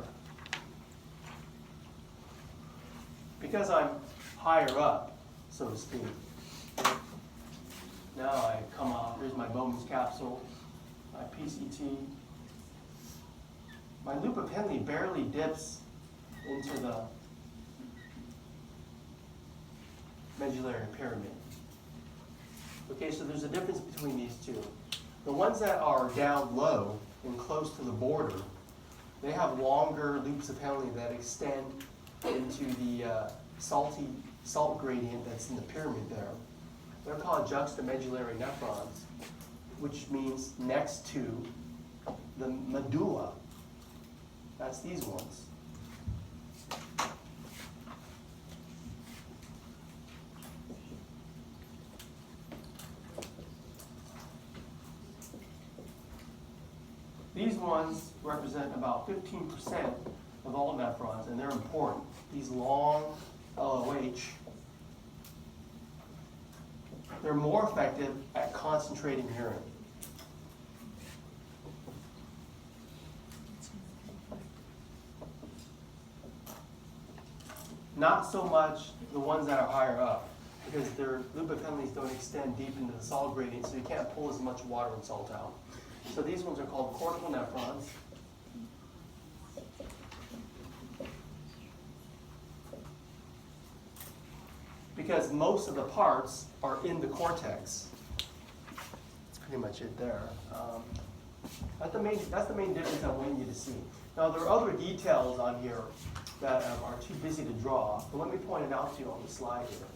because I'm higher up, so to speak, now I come off, here's my Bowman's capsule, my PCT. My loop of Henle barely dips into the medullary pyramid. Okay, so there's a difference between these two. The ones that are down low and close to the border, they have longer loops of Henle that extend into the salt gradient that's in the pyramid there. They're called juxtamedullary nephrons, which means next to the medulla. That's these ones. These ones represent about 15% of all nephrons, and they're important. These long LOH, they're more effective at concentrating urine. Not so much the ones that are higher up, because their loop of Henle's don't extend deep into the salt gradient, so you can't pull as much water and salt out. So these ones are called cortical nephrons. Because most of the parts are in the cortex. That's pretty much it there. That's the main difference I want you to see. Now there are other details on here that are too busy to draw, but let me point it out to you on the slide here.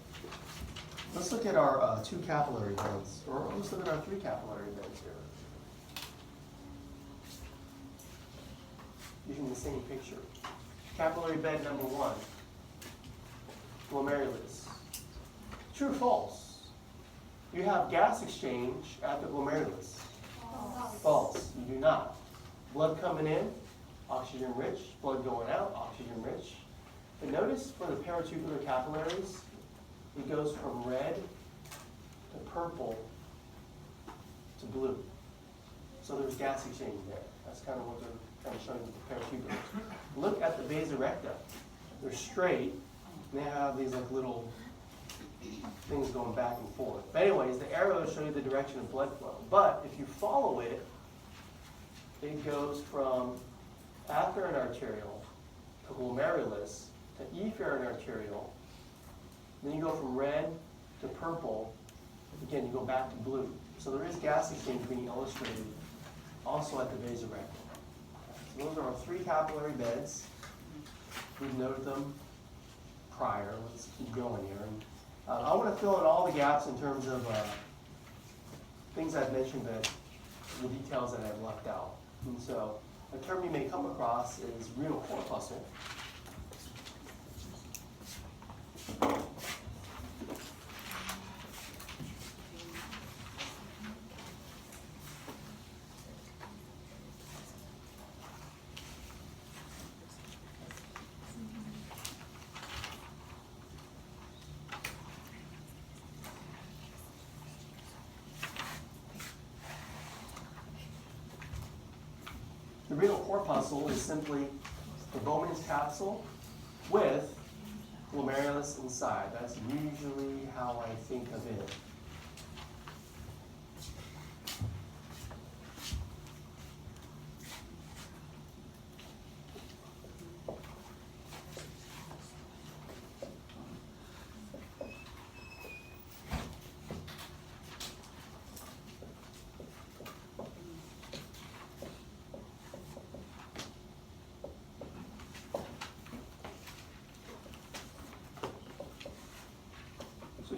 Let's look at our 2 capillary beds, or let's look at our 3 capillary beds here. Using the same picture. Capillary bed number 1, glomerulus. True or false? You have gas exchange at the glomerulus. False. You do not. Blood coming in, oxygen rich. Blood going out, oxygen rich. But notice for the peritubular capillaries, it goes from red to purple to blue. So there's gas exchange there. That's kind of what they're kind of showing with the peritubular. Look at the vasorecta. They're straight, and they have these like little things going back and forth. But anyways, the arrows show you the direction of blood flow. But if you follow it, it goes from afferent arterial to glomerulus to efferent arterial. Then you go from red to purple. Again, you go back to blue. So there is gas exchange being illustrated also at the vasorecta. So those are our 3 capillary beds. We've noted them prior. Let's keep going here. And, I want to fill in all the gaps in terms of things I've mentioned, that the details that I've left out. And so a term you may come across is renal corpuscle. The renal corpuscle is simply the Bowman's capsule with glomerulus inside. That's usually how I think of it.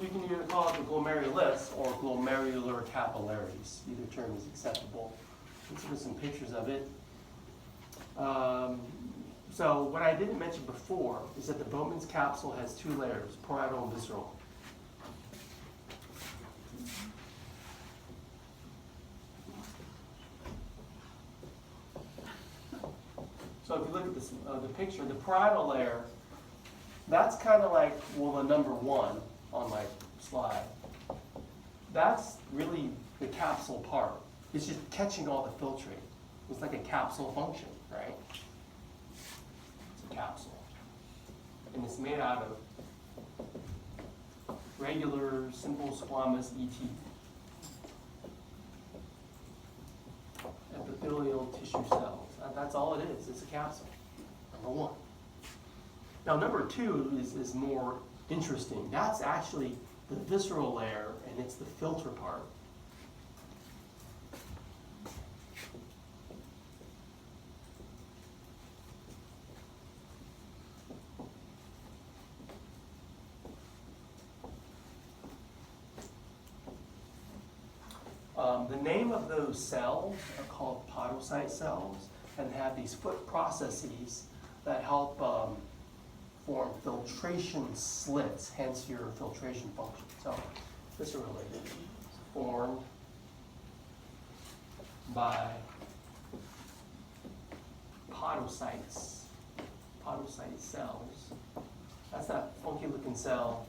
you can either call it the glomerulus or glomerular capillaries. Either term is acceptable. Let's look at some pictures of it. So what I didn't mention before is that the Bowman's capsule has two layers, parietal and visceral. So if you look at this, the picture, the parietal layer, that's kind of like, well, the number one on my slide. That's really the capsule part. It's just catching all the filtrate. It's like a capsule function, right? It's a capsule. And it's made out of regular, simple squamous ET. Epithelial tissue cells. That's all it is. It's a capsule. Number one. Now, number two is more interesting. That's actually the visceral layer, and it's the filter part. The name of those cells are called podocyte cells and have these foot processes that help form filtration slits, hence your filtration function. So this is related. It's formed by podocyte cells. That's that funky looking cell.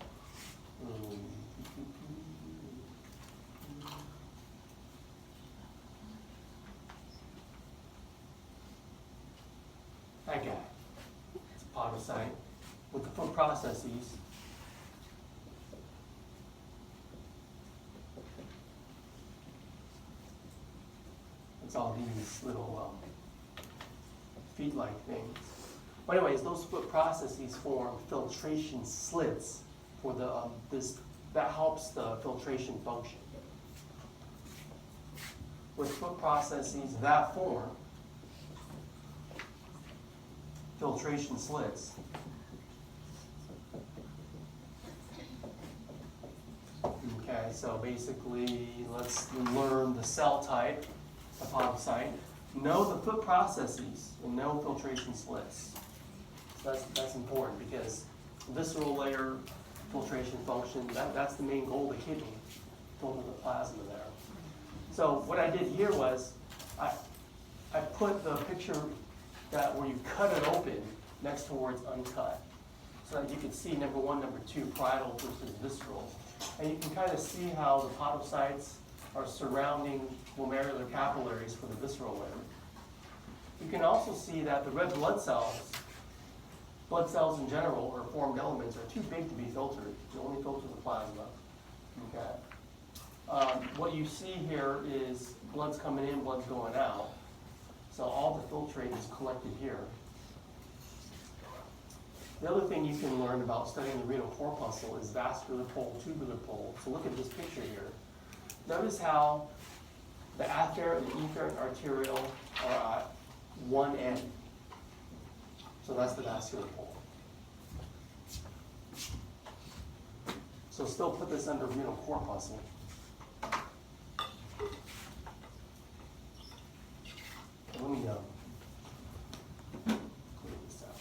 That guy. It's a podocyte with the foot processes. It's all these little feet-like things. But anyways, those foot processes form filtration slits for the that helps the filtration function. With foot processes that form filtration slits. Okay, so basically, let's learn the cell type, the podocyte, know the foot processes, and know filtration slits. So that's important because visceral layer filtration function, that's the main goal of the kidney, filter the plasma there. So what I did here was, I put the picture that where you cut it open next towards uncut. So that you can see number one, number two, parietal versus visceral. And you can kind of see how the podocytes are surrounding glomerular capillaries for the visceral layer. You can also see that the red blood cells in general, or formed elements, are too big to be filtered. You only filter the plasma. Okay. What you see here is blood's coming in, blood's going out. So all the filtrate is collected here. The other thing you can learn about studying the renal corpuscle is vascular pole, tubular pole. So look at this picture here. Notice how the afferent and efferent arteriole are at one end. So that's the vascular pole. So still put this under renal corpuscle. Let me clear this out.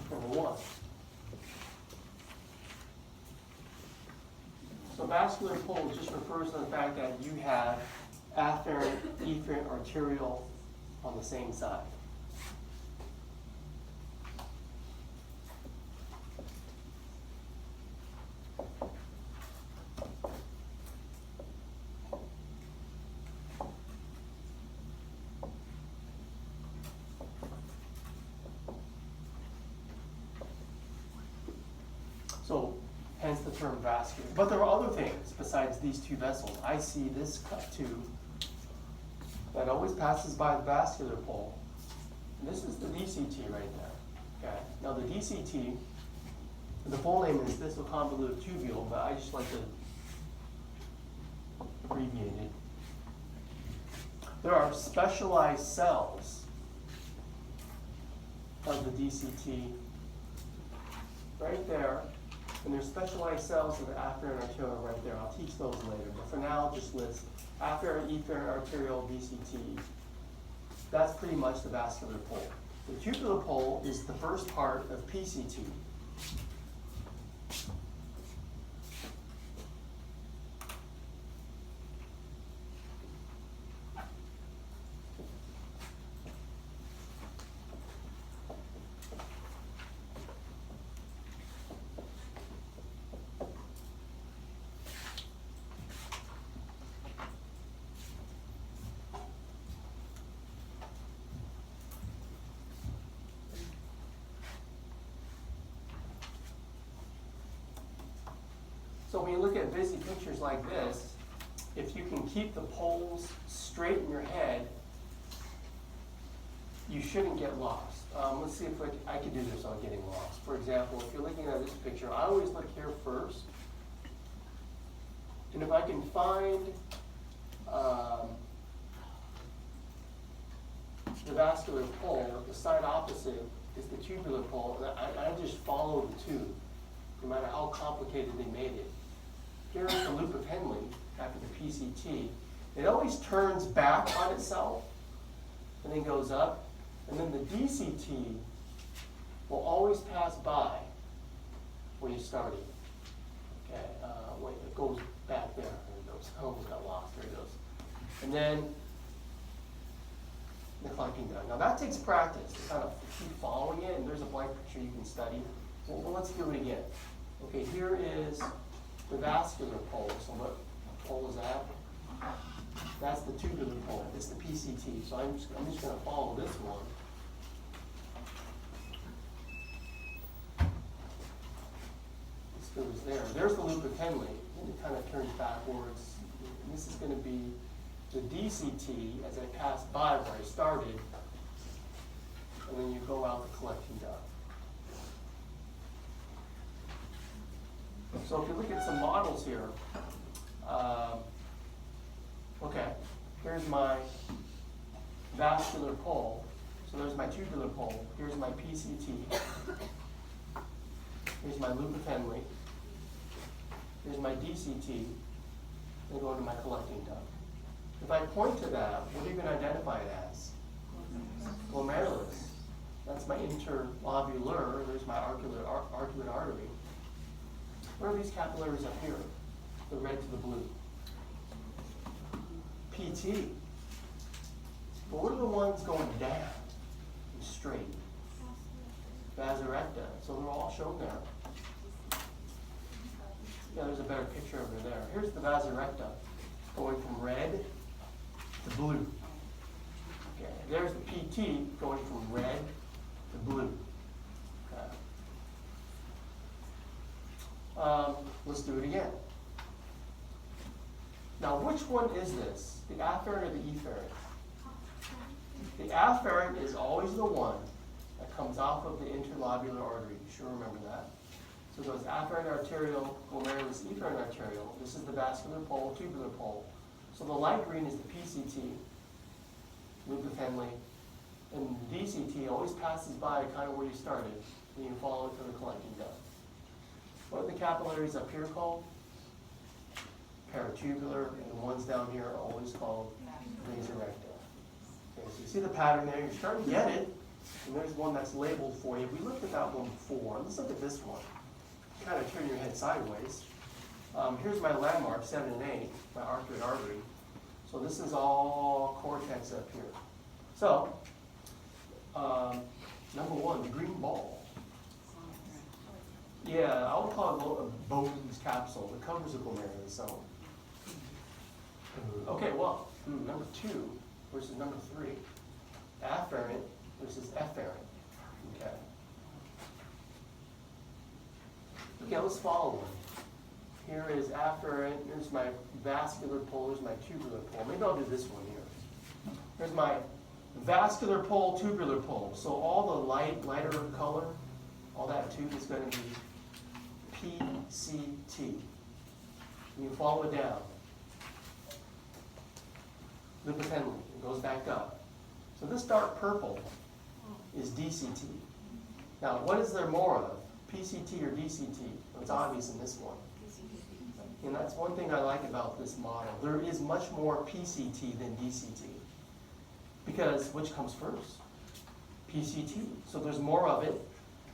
Number one. So vascular pole just refers to the fact that you have afferent, efferent arteriole on the same side. So hence the term vascular. But there are other things besides these two vessels. I see this cut tube that always passes by the vascular pole. And this is the DCT right there. Okay, now the DCT, the full name is distal-convoluted tubule, but I just like to abbreviate it. There are specialized cells of the DCT right there, and there's specialized cells of the afferent arteriole right there. I'll teach those later, but for now, I'll just list afferent, efferent, arteriole, DCT. That's pretty much the vascular pole. The tubular pole is the first part of PCT. So when you look at busy pictures like this, if you can keep the poles straight in your head, you shouldn't get lost. Let's see if I can do this on getting lost. For example, if you're looking at this picture, I always look here first. And if I can find the vascular pole, the side opposite is the tubular pole, and I just follow the tube, no matter how complicated they made it. Here's the loop of Henle after the PCT. It always turns back on itself and then goes up. And then the DCT will always pass by where you started. Okay, wait, it goes back there. There it goes. I almost got lost. There it goes. And then the collecting duct. Now that takes practice to kind of keep following it, and there's a blank picture you can study. Well, let's do it again. Okay, here is the vascular pole. So what pole is that? That's the tubular pole. It's the PCT. So I'm just going to follow this one. This goes there. There's the loop of Henle, and it kind of turns backwards. And this is going to be the DCT as I pass by where I started, and then you go out the collecting duct. So if you look at some models here, okay, here's my vascular pole. So there's my tubular pole. Here's my PCT. Here's my loop of Henle. Here's my DCT. And go to my collecting duct. If I point to that, what are you going to identify it as? Glomerulus. That's my interlobular. There's my arcuate artery. What are these capillaries up here? The red to the blue. PT. But what are the ones going down and straight? Vasorecta. So they're all shown there. Yeah, there's a better picture over there. Here's the vasorecta going from red to blue. Okay, there's the PT going from red to blue. Okay. Let's do it again. Now, which one is this? The afferent or the efferent? The afferent is always the one that comes off of the interlobular artery. You should remember that. So it goes afferent arteriole, glomerulus, efferent arteriole. This is the vascular pole, tubular pole. So the light green is the PCT, loop of Henle, and the DCT always passes by kind of where you started, and you follow it to the collecting duct. What are the capillaries up here called? Peritubular, and the ones down here are always called vasorecta. Okay, so you see the pattern there, you're starting to get it, and there's one that's labeled for you. We looked at that one before. Let's look at this one. Kind of turn your head sideways. Here's my landmark, 7 and 8, my arcuate artery. So this is all cortex up here. So, number one, the green ball. Yeah, I would call it a Bowden's capsule. It covers the glomerulus. So, okay, well, number 2 versus number 3. Afferent versus efferent. Okay. Okay, let's follow one. Here is afferent. Here's my vascular pole. Here's my tubular pole. Maybe I'll do this one here. Here's my Vascular pole, tubular pole. So all the lighter color, all that tube is going to be PCT. You follow it down. Lipopendily, it goes back up. So this dark purple is DCT. Now, what is there more of? PCT or DCT? Well, it's obvious in this one. And that's one thing I like about this model. There is much more PCT than DCT. Because which comes first? PCT. So there's more of it.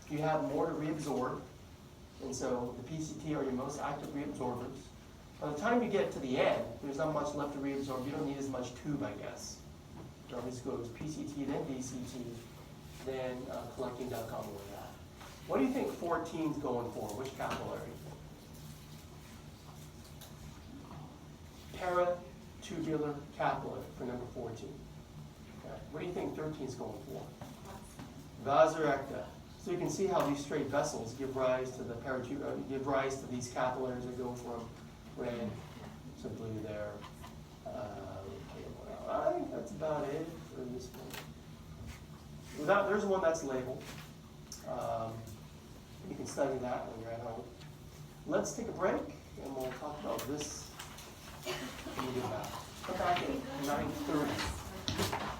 You have more to reabsorb. And so the PCT are your most active reabsorbers. By the time you get to the end, there's not much left to reabsorb. You don't need as much tube, I guess. It always goes PCT, then DCT, then collecting duct on the way out. What do you think 14's going for? Which capillary? Peritubular capillary for number 14. Okay. What do you think 13's going for? Vasa recta. So you can see how these straight vessels give rise to the give rise to these capillaries that go from red to blue there. Okay, well, I think that's about it for this one. There's one that's labeled. You can study that when you're at home. Let's take a break and we'll talk about this when we get back. Come back at 9:30.